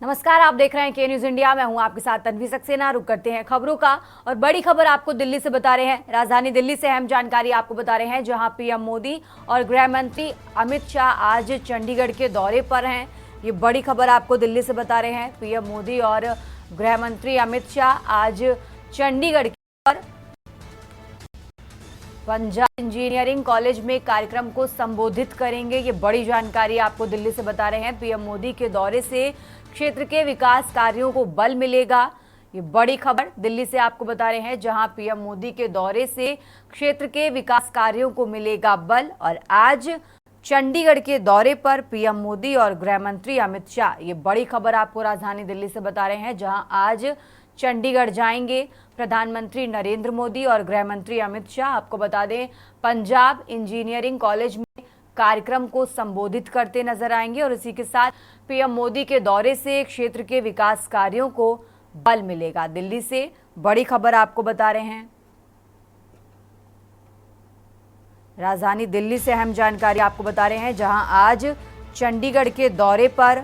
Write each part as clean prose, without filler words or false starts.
नमस्कार, आप देख रहे हैं के न्यूज इंडिया। मैं हूं आपके साथ तन्वी सक्सेना। रुक करते हैं खबरों का और बड़ी खबर आपको दिल्ली से बता रहे हैं। राजधानी दिल्ली से अहम जानकारी आपको बता रहे हैं, जहां पीएम मोदी और गृह मंत्री अमित शाह आज चंडीगढ़ के दौरे पर हैं। ये बड़ी खबर आपको दिल्ली से बता रहे हैं। पीएम मोदी और गृह मंत्री अमित शाह आज चंडीगढ़ पर पंजाब इंजीनियरिंग कॉलेज में कार्यक्रम को संबोधित करेंगे। ये बड़ी जानकारी आपको दिल्ली से बता रहे हैं। पीएम मोदी के दौरे से क्षेत्र के विकास कार्यों को बल मिलेगा। ये बड़ी खबर दिल्ली से आपको बता रहे हैं, जहां पीएम मोदी के दौरे से क्षेत्र के विकास कार्यों को मिलेगा बल। और आज चंडीगढ़ के दौरे पर पीएम मोदी और गृह मंत्री अमित शाह, ये बड़ी खबर आपको राजधानी दिल्ली से बता रहे हैं, जहां आज चंडीगढ़ जाएंगे प्रधानमंत्री नरेंद्र मोदी और गृह मंत्री अमित शाह। आपको बता दें, पंजाब इंजीनियरिंग कॉलेज में कार्यक्रम को संबोधित करते नजर आएंगे और इसी के साथ पीएम मोदी के दौरे से क्षेत्र के विकास कार्यों को बल मिलेगा। दिल्ली से बड़ी खबर आपको बता रहे हैं। राजधानी दिल्ली से अहम जानकारी आपको बता रहे हैं, जहां आज चंडीगढ़ के दौरे पर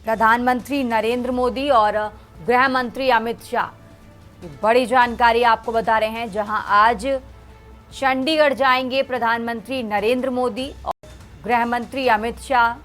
प्रधानमंत्री नरेंद्र मोदी और गृह मंत्री अमित शाह, बड़ी जानकारी आपको बता रहे हैं, जहां आज चंडीगढ़ जाएंगे प्रधानमंत्री नरेंद्र मोदी और गृह मंत्री अमित शाह।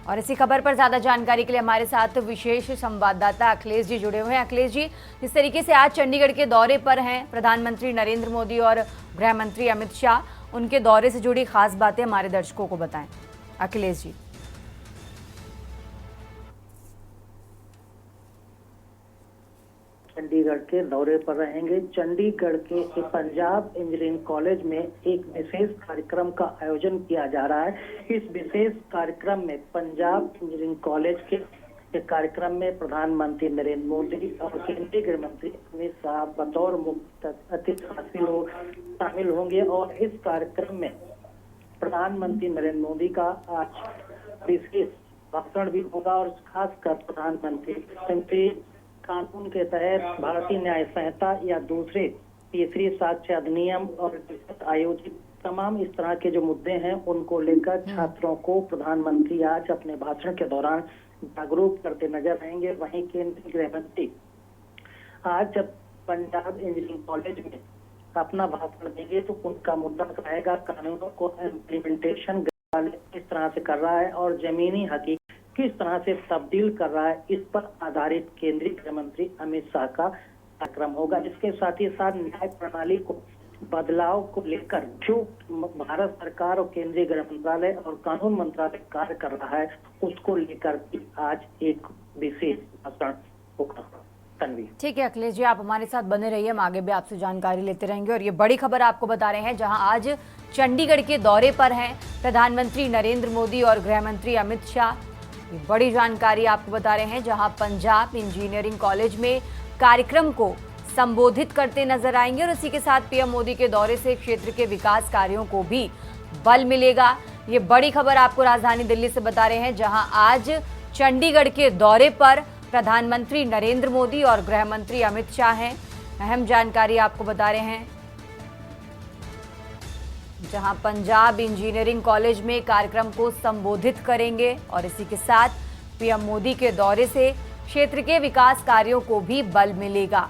और इसी खबर पर ज्यादा जानकारी के लिए हमारे साथ विशेष संवाददाता अखिलेश जी जुड़े हुए हैं। अखिलेश जी, जिस तरीके से आज चंडीगढ़ के दौरे पर हैं प्रधानमंत्री नरेंद्र मोदी और गृह मंत्री अमित शाह, उनके दौरे से जुड़ी खास बातें हमारे दर्शकों को बताएं। अखिलेश जी। चंडीगढ़ के दौरे पर रहेंगे। चंडीगढ़ के पंजाब इंजीनियरिंग कॉलेज में एक विशेष कार्यक्रम का आयोजन किया जा रहा है। इस विशेष कार्यक्रम में पंजाब इंजीनियरिंग कॉलेज के कार्यक्रम में प्रधानमंत्री नरेंद्र मोदी और केंद्रीय गृह मंत्री अमित शाह बतौर मुख्य अतिथि शामिल होंगे। और इस कार्यक्रम में प्रधानमंत्री नरेंद्र मोदी का आज विशेष भाषण भी होगा और खासकर प्रधानमंत्री कानून के तहत भारतीय न्याय संहिता या दूसरे तीसरी साक्ष्य अधिनियम और आयोजित तमाम इस तरह के जो मुद्दे हैं उनको लेकर छात्रों को प्रधानमंत्री आज अपने भाषण के दौरान जागरूक करते नजर आएंगे। वहीं केंद्रीय गृह मंत्री आज जब पंजाब इंजीनियरिंग कॉलेज में अपना भाषण देंगे तो उनका मुद्दा रहेगा कानूनों को इम्प्लीमेंटेशन किस तरह से कर रहा है और जमीनी हकीकत किस तरह से तब्दील कर रहा है, इस पर आधारित केंद्रीय गृह मंत्री अमित शाह का कार्यक्रम होगा। इसके साथ ही साथ न्याय प्रणाली को बदलाव को लेकर जो भारत सरकार और केंद्रीय गृह मंत्रालय और कानून मंत्रालय कार्य कर रहा है उसको लेकर भी आज एक विशेष भाषण होगा। तन्वी। ठीक है अखिलेश जी, आप हमारे साथ बने रहिए, हम आगे भी आपसे जानकारी लेते रहेंगे। और ये बड़ी खबर आपको बता रहे हैं, जहां आज चंडीगढ़ के दौरे पर हैं प्रधानमंत्री नरेंद्र मोदी और गृह मंत्री अमित शाह। ये बड़ी जानकारी आपको बता रहे हैं, जहां पंजाब इंजीनियरिंग कॉलेज में कार्यक्रम को संबोधित करते नजर आएंगे और इसी के साथ पीएम मोदी के दौरे से क्षेत्र के विकास कार्यों को भी बल मिलेगा। ये बड़ी खबर आपको राजधानी दिल्ली से बता रहे हैं, जहां आज चंडीगढ़ के दौरे पर प्रधानमंत्री नरेंद्र मोदी और गृह मंत्री अमित शाह हैं। अहम जानकारी आपको बता रहे हैं, जहां पंजाब इंजीनियरिंग कॉलेज में कार्यक्रम को संबोधित करेंगे और इसी के साथ पीएम मोदी के दौरे से क्षेत्र के विकास कार्यों को भी बल मिलेगा।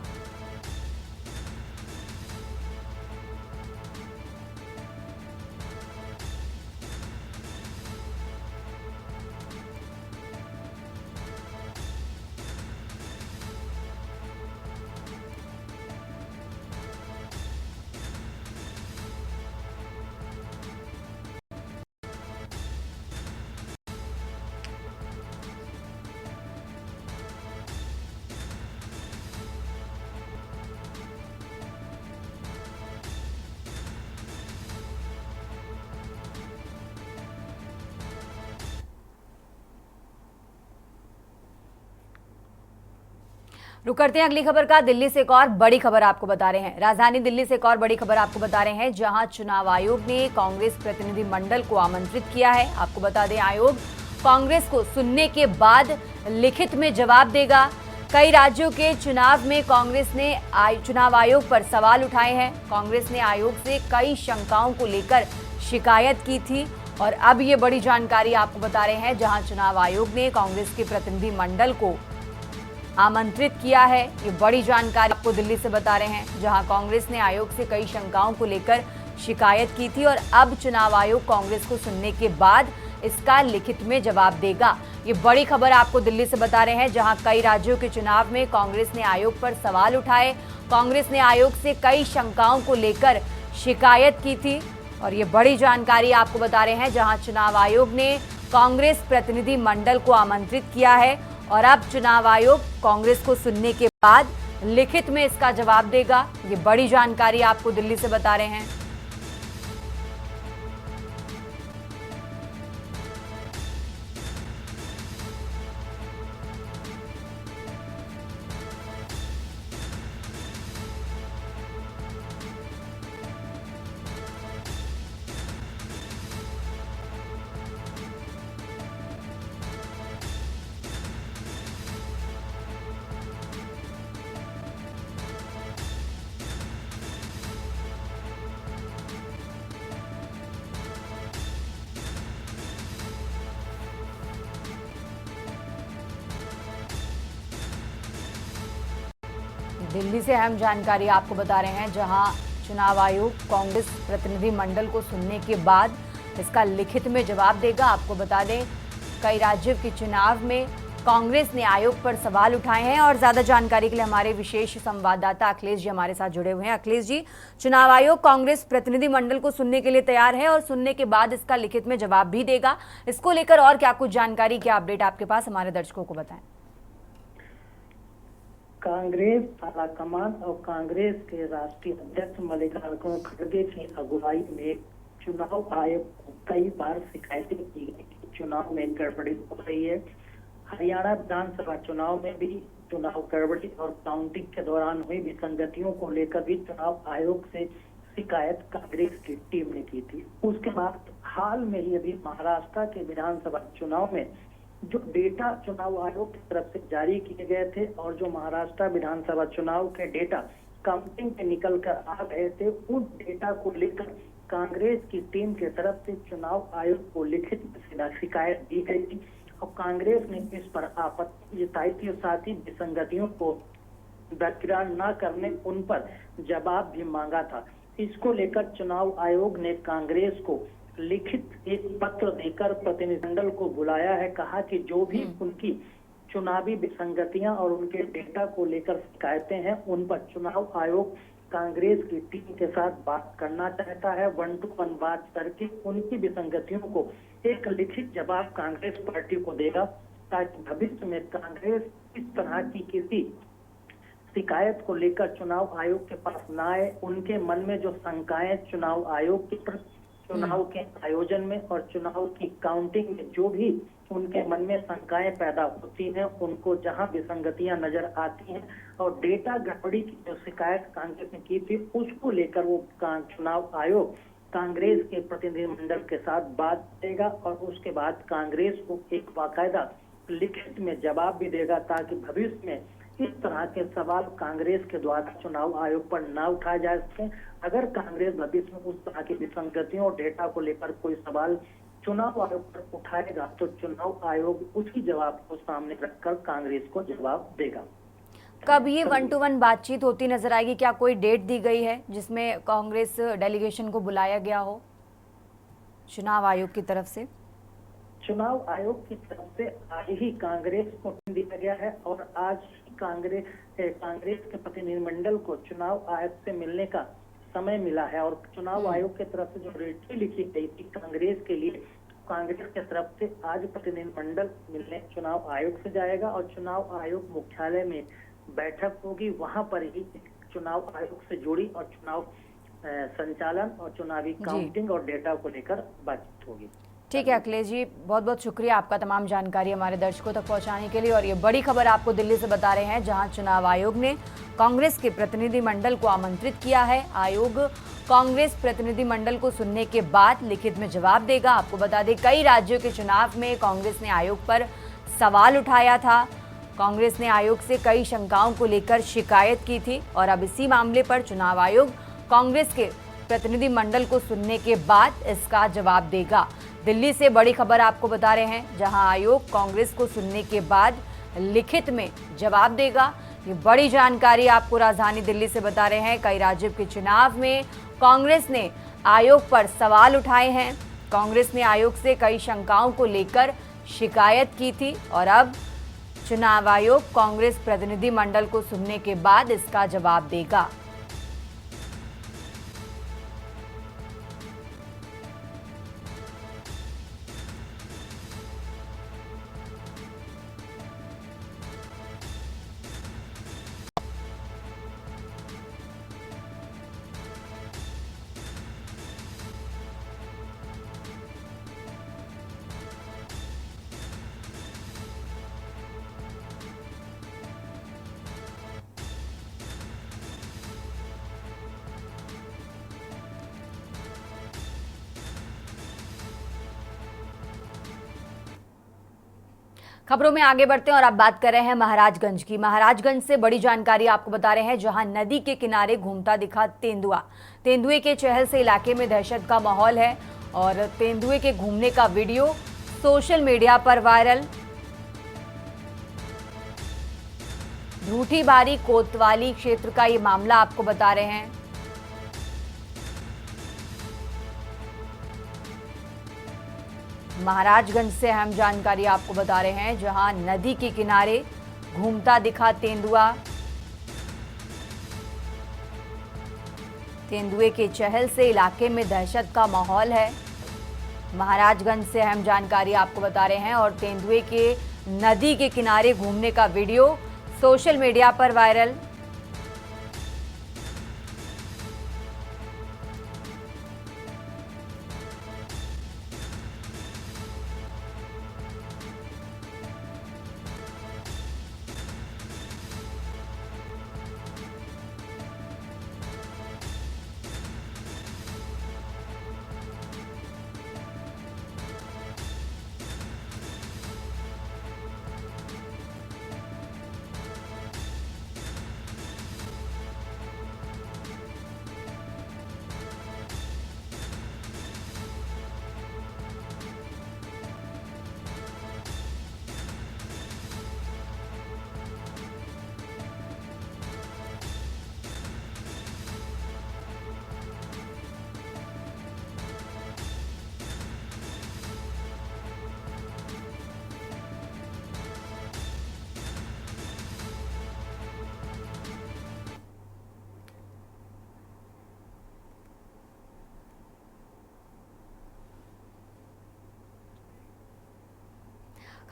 रुक करते हैं अगली खबर का। दिल्ली से एक और बड़ी खबर आपको बता रहे हैं। राजधानी दिल्ली से एक और बड़ी खबर आपको बता रहे हैं, जहां चुनाव आयोग ने कांग्रेस प्रतिनिधि मंडल को आमंत्रित किया है। आपको बता दें, आयोग कांग्रेस को सुनने के बाद लिखित में जवाब देगा। कई राज्यों के चुनाव में कांग्रेस ने चुनाव आयोग पर सवाल उठाए हैं। कांग्रेस ने आयोग से कई शंकाओं को लेकर शिकायत की थी और अब ये बड़ी जानकारी आपको बता रहे हैं, जहां चुनाव आयोग ने कांग्रेस के प्रतिनिधि मंडल को आमंत्रित किया है। ये बड़ी जानकारी आपको दिल्ली से बता रहे हैं, जहां कांग्रेस ने आयोग से कई शंकाओं को लेकर शिकायत की थी और अब चुनाव आयोग कांग्रेस को सुनने के बाद इसका लिखित में जवाब देगा। ये बड़ी खबर आपको दिल्ली से बता रहे हैं, जहां कई राज्यों के चुनाव में कांग्रेस ने आयोग पर सवाल उठाए। कांग्रेस ने आयोग से कई शंकाओं को लेकर शिकायत की थी और ये बड़ी जानकारी आपको बता रहे हैं, जहां चुनाव आयोग ने कांग्रेस प्रतिनिधि मंडल को आमंत्रित किया है और अब चुनाव आयोग कांग्रेस को सुनने के बाद लिखित में इसका जवाब देगा। ये बड़ी जानकारी आपको दिल्ली से बता रहे हैं। दिल्ली से अहम जानकारी आपको बता रहे हैं, जहां चुनाव आयोग कांग्रेस प्रतिनिधि मंडल को सुनने के बाद इसका लिखित में जवाब देगा। आपको बता दें, कई राज्यों के चुनाव में कांग्रेस ने आयोग पर सवाल उठाए हैं और ज्यादा जानकारी के लिए हमारे विशेष संवाददाता अखिलेश जी हमारे साथ जुड़े हुए हैं। अखिलेश जी, चुनाव आयोग कांग्रेस प्रतिनिधि मंडल को सुनने के लिए तैयार है और सुनने के बाद इसका लिखित में जवाब भी देगा। इसको लेकर और क्या कुछ जानकारी, क्या अपडेट आपके पास, हमारे दर्शकों को बताएं। कांग्रेस आलाकमान और कांग्रेस के राष्ट्रीय अध्यक्ष मल्लिकार्जुन खड़गे की अगुवाई में चुनाव आयोग को कई बार शिकायतें की गई कि चुनाव में गड़बड़ी हो रही है। हरियाणा विधानसभा चुनाव में भी चुनाव गड़बड़ी और काउंटिंग के दौरान हुई विसंगतियों को लेकर भी चुनाव आयोग से शिकायत कांग्रेस की टीम ने की थी। उसके बाद हाल में ही अभी महाराष्ट्र के विधानसभा चुनाव में जो डेटा चुनाव आयोग की तरफ से जारी किए गए थे और जो महाराष्ट्र विधानसभा चुनाव के डेटा काउंटिंग पे निकल कर आ गए थे, उस डेटा को लेकर कांग्रेस की टीम के तरफ से चुनाव आयोग को लिखित में शिकायत दी गई थी और कांग्रेस ने इस पर आपत्ति जताई थी और साथ ही विसंगतियों को बरकरार न करने उन पर जवाब भी मांगा था। इसको लेकर चुनाव आयोग ने कांग्रेस को लिखित एक पत्र देकर प्रतिनिधिमंडल को बुलाया है। कहा कि जो भी उनकी चुनावी विसंगतियां और उनके डेटा को लेकर शिकायतें हैं, उन पर चुनाव आयोग कांग्रेस की टीम के साथ बात करना चाहता है। 1-to-1 बात करके उनकी विसंगतियों को एक लिखित जवाब कांग्रेस पार्टी को देगा, ताकि भविष्य में कांग्रेस इस तरह की किसी शिकायत को लेकर चुनाव आयोग के पास न आए। उनके मन में जो शंकाएं चुनाव आयोग के प्रति, चुनाव के आयोजन में और चुनाव की काउंटिंग में जो भी उनके मन में शंकाएं पैदा होती हैं, उनको जहां विसंगतियां नजर आती हैं और डेटा गड़बड़ी की जो शिकायत कांग्रेस ने की थी, उसको लेकर वो चुनाव आयोग कांग्रेस के प्रतिनिधिमंडल के साथ बात करेगा और उसके बाद कांग्रेस को एक बाकायदा लिखित में जवाब भी देगा, ताकि भविष्य में इस तरह के सवाल कांग्रेस के द्वारा चुनाव आयोग पर न उठाए जा सके। अगर कांग्रेस भविष्य में उस तरह की विसंगतियों और डेटा को लेकर कोई सवाल चुनाव आयोग पर उठाएगा, तो चुनाव आयोग उसी जवाब को सामने रखकर कांग्रेस को जवाब देगा। कब ये 1-to-1 बातचीत होती नजर आएगी? क्या कोई डेट दी गई है जिसमें कांग्रेस डेलीगेशन को बुलाया गया हो चुनाव आयोग की तरफ से? चुनाव आयोग की तरफ से आज ही कांग्रेस को दिया गया है और आज कांग्रेस के प्रतिनिधिमंडल को चुनाव आयोग से मिलने का समय मिला है और चुनाव आयोग की तरफ से जो चिट्ठी लिखी गई थी कांग्रेस के लिए, कांग्रेस की तरफ से आज प्रतिनिधिमंडल मिलने चुनाव आयोग से जाएगा और चुनाव आयोग मुख्यालय में बैठक होगी। वहां पर ही चुनाव आयोग से जुड़ी और चुनाव संचालन और चुनावी काउंटिंग और डेटा को लेकर बातचीत होगी। ठीक है अखिलेश जी, बहुत बहुत शुक्रिया आपका तमाम जानकारी हमारे दर्शकों तक पहुंचाने के लिए। और ये बड़ी खबर आपको दिल्ली से बता रहे हैं, जहां चुनाव आयोग ने कांग्रेस के प्रतिनिधिमंडल को आमंत्रित किया है। आयोग कांग्रेस प्रतिनिधिमंडल को सुनने के बाद लिखित में जवाब देगा। आपको बता दें, कई राज्यों के चुनाव में कांग्रेस ने आयोग पर सवाल उठाया था। कांग्रेस ने आयोग से कई शंकाओं को लेकर शिकायत की थी और अब इसी मामले पर चुनाव आयोग कांग्रेस के प्रतिनिधिमंडल को सुनने के बाद इसका जवाब देगा। दिल्ली से बड़ी खबर आपको बता रहे हैं, जहां आयोग कांग्रेस को सुनने के बाद लिखित में जवाब देगा। ये बड़ी जानकारी आपको राजधानी दिल्ली से बता रहे हैं। कई राज्यों के चुनाव में कांग्रेस ने आयोग पर सवाल उठाए हैं। कांग्रेस ने आयोग से कई शंकाओं को लेकर शिकायत की थी और अब चुनाव आयोग कांग्रेस प्रतिनिधिमंडल को सुनने के बाद इसका जवाब देगा। खबरों में आगे बढ़ते हैं और अब बात कर रहे हैं महाराजगंज की। महाराजगंज से बड़ी जानकारी आपको बता रहे हैं, जहां नदी के किनारे घूमता दिखा तेंदुआ। तेंदुए के चहल से इलाके में दहशत का माहौल है और तेंदुए के घूमने का वीडियो सोशल मीडिया पर वायरल। ढूठीबारी कोतवाली क्षेत्र का ये मामला आपको बता रहे हैं। महाराजगंज से अहम जानकारी आपको बता रहे हैं, जहां नदी के किनारे घूमता दिखा तेंदुआ। तेंदुए के चहल से इलाके में दहशत का माहौल है। महाराजगंज से अहम जानकारी आपको बता रहे हैं और तेंदुए के नदी के किनारे घूमने का वीडियो सोशल मीडिया पर वायरल।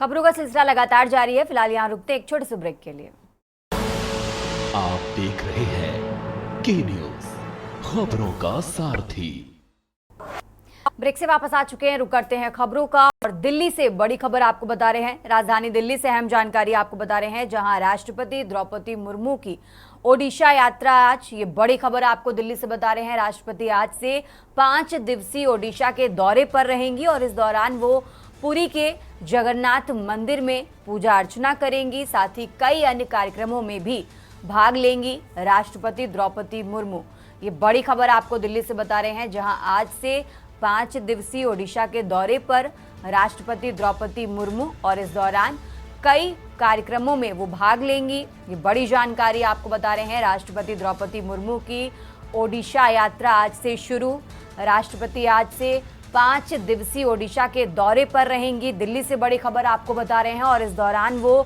खबरों का सिलसिला लगातार जारी है। फिलहाल यहाँ रुकते एक छोटे से ब्रेक के लिए। आप देख रहे हैं के न्यूज, खबरों का सारथी। ब्रेक से वापस आ चुके हैं, रुक करते हैं खबरों का। और दिल्ली से बड़ी खबर आपको बता रहे हैं, राजधानी दिल्ली से अहम जानकारी आपको बता रहे हैं, जहां राष्ट्रपति द्रौपदी मुर्मू की ओडिशा यात्रा आज। ये बड़ी खबर आपको दिल्ली से बता रहे हैं। राष्ट्रपति आज से 5 दिवसीय ओडिशा के दौरे पर रहेंगी और इस दौरान वो पुरी के जगन्नाथ मंदिर में पूजा अर्चना करेंगी। साथ ही कई अन्य कार्यक्रमों में भी भाग लेंगी राष्ट्रपति द्रौपदी मुर्मू। ये बड़ी खबर आपको दिल्ली से बता रहे हैं, जहां आज से 5 दिवसीय ओडिशा के दौरे पर राष्ट्रपति द्रौपदी मुर्मू और इस दौरान कई कार्यक्रमों में वो भाग लेंगी। ये बड़ी जानकारी आपको बता रहे हैं। राष्ट्रपति द्रौपदी मुर्मू की ओडिशा यात्रा आज से शुरू। राष्ट्रपति आज से 5 दिवसीय ओडिशा के दौरे पर रहेंगी। दिल्ली से बड़ी खबर आपको बता रहे हैं और इस दौरान वो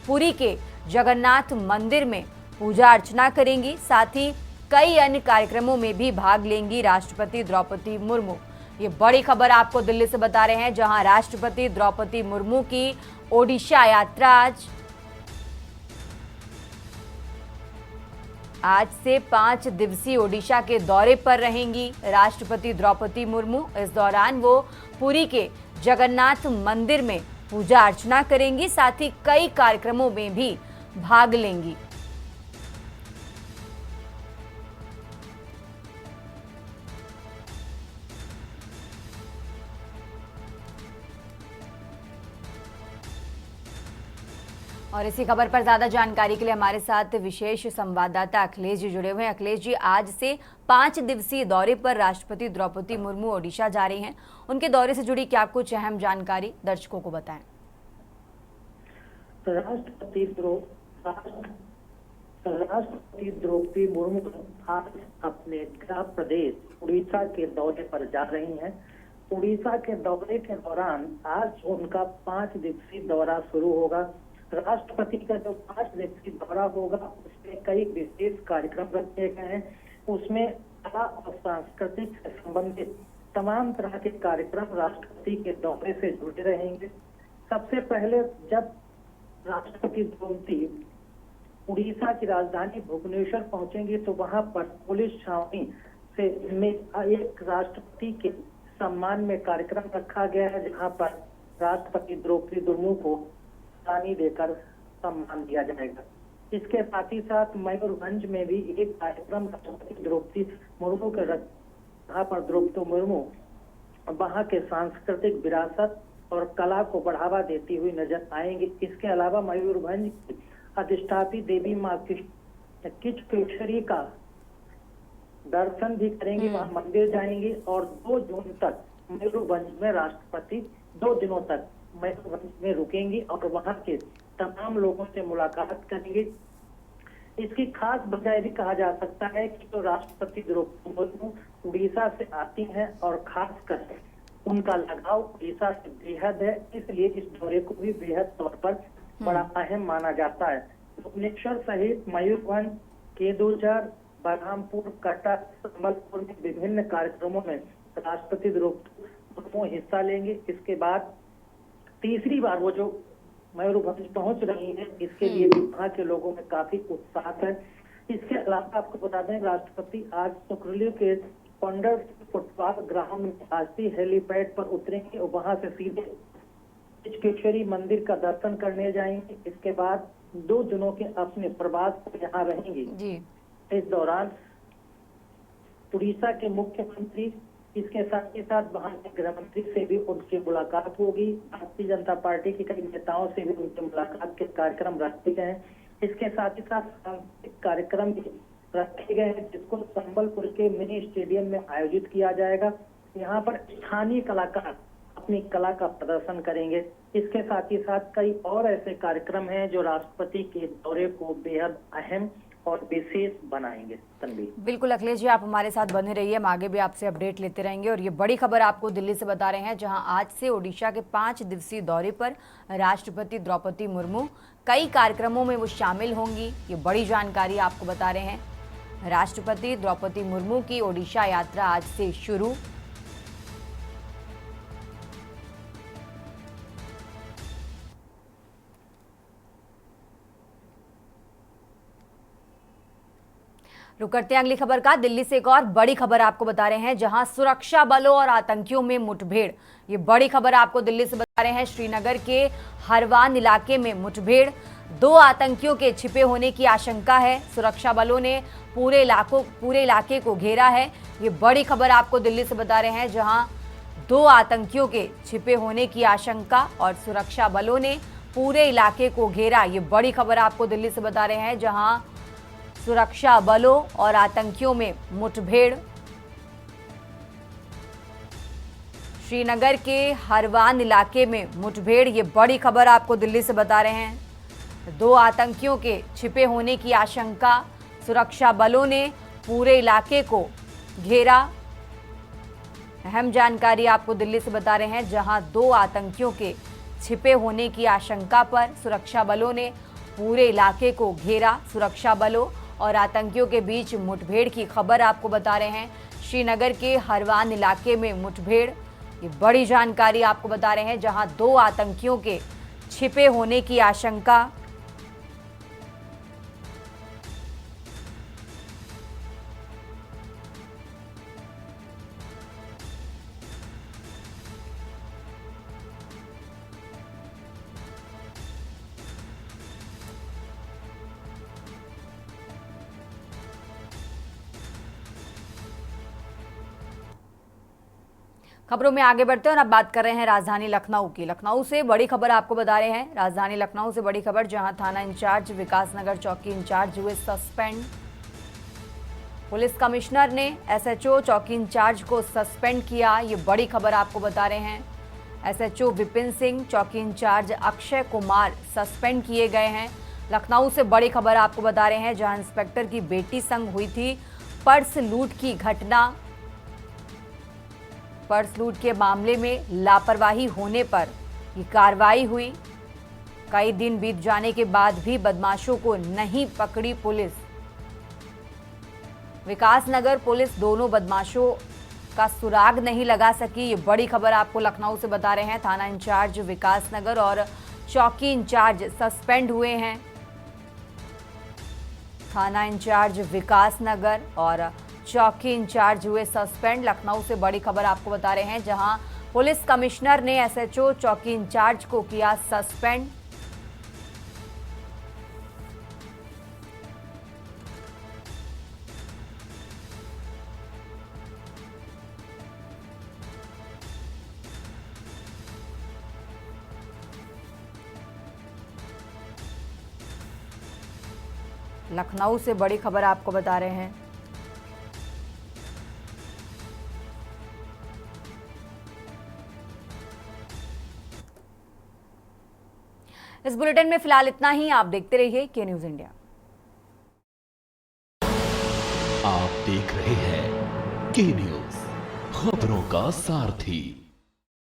पुरी के जगन्नाथ मंदिर में पूजा अर्चना करेंगी। साथ ही कई अन्य कार्यक्रमों में भी भाग लेंगी राष्ट्रपति द्रौपदी मुर्मू। ये बड़ी खबर आपको दिल्ली से बता रहे हैं, जहां राष्ट्रपति द्रौपदी मुर्मू की ओडिशा यात्रा आज। आज से 5 दिवसीय ओडिशा के दौरे पर रहेंगी राष्ट्रपति द्रौपदी मुर्मू। इस दौरान वो पुरी के जगन्नाथ मंदिर में पूजा अर्चना करेंगी, साथ ही कई कार्यक्रमों में भी भाग लेंगी। और इसी खबर पर ज्यादा जानकारी के लिए हमारे साथ विशेष संवाददाता अखिलेश जी जुड़े हुए हैं। अखिलेश जी, आज से 5 दिवसीय दौरे पर राष्ट्रपति द्रौपदी मुर्मू ओडिशा जा रही हैं। उनके दौरे से जुड़ी क्या कुछ अहम जानकारी दर्शकों को बताएं। राष्ट्रपति द्रौपदी मुर्मू आज अपने गृह प्रदेश उड़ीसा के दौरे पर जा रही हैं। उड़ीसा के दौरे के दौरान आज उनका 5 दिवसीय दौरा शुरू होगा। राष्ट्रपति का जो 5 दिवसीय दौरा होगा उसमें कई विशेष कार्यक्रम रखे गए हैं। उसमें कला और सांस्कृतिक से संबंधित तमाम तरह के कार्यक्रम राष्ट्रपति के दौरे से जुड़े रहेंगे। सबसे पहले जब राष्ट्रपति द्रौपदी उड़ीसा की राजधानी भुवनेश्वर पहुंचेंगी तो वहां पर पुलिस छावनी से में एक राष्ट्रपति के सम्मान में कार्यक्रम रखा गया है, जहां पर राष्ट्रपति द्रौपदी मुर्मू को पानी देकर सम्मान दिया जाएगा। इसके साथ ही साथ मयूरभंज में भी एक कार्यक्रम राष्ट्रपति द्रौपदी मुर्मू के जहाँ पर द्रौपदी मुर्मू वहाँ के सांस्कृतिक विरासत और कला को बढ़ावा देती हुई नजर आएंगे। इसके अलावा मयूरभंज की अधिष्ठात्री देवी माँ किचकेश्वरी का दर्शन भी करेंगे, वहाँ मंदिर जाएंगे और 2 जून तक मयूरभंज में राष्ट्रपति 2 दिनों तक मयूरभंज में रुकेंगी और वहां के तमाम लोगों से मुलाकात करेंगे। इसकी खास वजह भी कहा जा सकता है कि तो राष्ट्रपति द्रौपदी मुर्मू उड़ीसा से आती हैं और खासकर उनका लगाव उड़ीसा से बेहद है, इसलिए इस दौरे को भी बेहद तौर पर बड़ा अहम माना जाता है। भुवनेश्वर सहित मयूरभंज, केदुझर, बलरामपुर, कटक, संबलपुर में विभिन्न कार्यक्रमों में राष्ट्रपति द्रौपदी मुर्मू हिस्सा लेंगे। इसके बाद तीसरी बार वो जो मयूरभंज पहुंच रही है, इसके लिए भी वहाँ के लोगों में काफी उत्साह है। इसके अलावा आपको बता दें, राष्ट्रपति आज सुकरली के पंडर फुटबॉल ग्राउंड में आस्ती हेलीपैड पर उतरेंगे और वहां से सीधे किचकेश्वरी मंदिर का दर्शन करने जाएंगे। इसके बाद 2 दिनों के अपने प्रवास पर यहाँ रहेंगे जी। इस दौरान उड़ीसा के मुख्यमंत्री, इसके साथ ही साथ वहाँ के गृह मंत्री से भी उनकी मुलाकात होगी। भारतीय जनता पार्टी के कई नेताओं से भी उनकी मुलाकात के कार्यक्रम रखे गए हैं। इसके साथ ही साथ सांस्कृतिक कार्यक्रम भी रखे गए हैं, जिसको संबलपुर के मिनी स्टेडियम में आयोजित किया जाएगा। यहाँ पर स्थानीय कलाकार अपनी कला का प्रदर्शन करेंगे। इसके साथ ही साथ कई और ऐसे कार्यक्रम हैं जो राष्ट्रपति के दौरे को बेहद अहम और विशेष बनाएंगे। तनवीर, बिल्कुल अखिलेश जी, आप हमारे साथ बने रहिए, हम आगे भी आपसे अपडेट लेते रहेंगे। और ये बड़ी खबर आपको दिल्ली से बता रहे हैं, जहां आज से ओडिशा के 5 दिवसीय दौरे पर राष्ट्रपति द्रौपदी मुर्मू कई कार्यक्रमों में वो शामिल होंगी। ये बड़ी जानकारी आपको बता रहे हैं। राष्ट्रपति द्रौपदी मुर्मू की ओडिशा यात्रा आज से शुरू। रुक करते हैं अगली खबर का। दिल्ली से एक और बड़ी खबर आपको बता रहे हैं, जहां सुरक्षा बलों और आतंकियों में मुठभेड़। ये बड़ी खबर आपको दिल्ली से बता रहे हैं। श्रीनगर के हरवान इलाके में मुठभेड़, 2 आतंकियों के छिपे होने की आशंका है। सुरक्षा बलों ने पूरे इलाके को घेरा है। ये बड़ी खबर आपको दिल्ली से बता रहे हैं, जहां 2 आतंकियों के छिपे होने की आशंका और सुरक्षा बलों ने पूरे इलाके को घेरा। ये बड़ी खबर आपको दिल्ली से बता रहे हैं, जहां सुरक्षा बलों और आतंकियों में मुठभेड़। श्रीनगर के हरवान इलाके में मुठभेड़, ये बड़ी खबर आपको दिल्ली से बता रहे हैं। 2 आतंकियों के छिपे होने की आशंका, सुरक्षा बलों ने पूरे इलाके को घेरा। अहम जानकारी आपको दिल्ली से बता रहे हैं, जहां 2 आतंकियों के छिपे होने की आशंका पर सुरक्षा बलों ने पूरे इलाके को घेरा। सुरक्षा बलों और आतंकियों के बीच मुठभेड़ की खबर आपको बता रहे हैं। श्रीनगर के हरवान इलाके में मुठभेड़, ये बड़ी जानकारी आपको बता रहे हैं, जहां 2 आतंकियों के छिपे होने की आशंका। खबरों में आगे बढ़ते हैं और अब बात कर रहे हैं राजधानी लखनऊ की। लखनऊ से बड़ी खबर आपको बता रहे हैं। राजधानी लखनऊ से बड़ी खबर, जहां थाना इंचार्ज विकासनगर चौकी इंचार्ज हुए सस्पेंड। पुलिस कमिश्नर ने एसएचओ चौकी इंचार्ज को सस्पेंड किया। ये बड़ी खबर आपको बता रहे हैं। एसएचओ विपिन सिंह, चौकी इंचार्ज अक्षय कुमार सस्पेंड किए गए हैं। लखनऊ से बड़ी खबर आपको बता रहे हैं, जहां इंस्पेक्टर की बेटी संग हुई थी पर्स लूट की घटना। पर्स लूट के मामले में लापरवाही होने पर ये कार्रवाई हुई। कई दिन बीत जाने के बाद भी बदमाशों को नहीं पकड़ी पुलिस। विकासनगर पुलिस दोनों बदमाशों का सुराग नहीं लगा सकी। ये बड़ी खबर आपको लखनऊ से बता रहे हैं। थाना इंचार्ज विकासनगर और चौकी इंचार्ज सस्पेंड हुए हैं। थाना इंचार्ज विकासनगर और चौकी इंचार्ज हुए सस्पेंड। लखनऊ से बड़ी खबर आपको बता रहे हैं, जहां पुलिस कमिश्नर ने एसएचओ चौकी इंचार्ज को किया सस्पेंड। लखनऊ से बड़ी खबर आपको बता रहे हैं। इस बुलेटिन में फिलहाल इतना ही। आप देखते रहिए के न्यूज इंडिया। आप देख रहे हैं के न्यूज, खबरों का सारथी।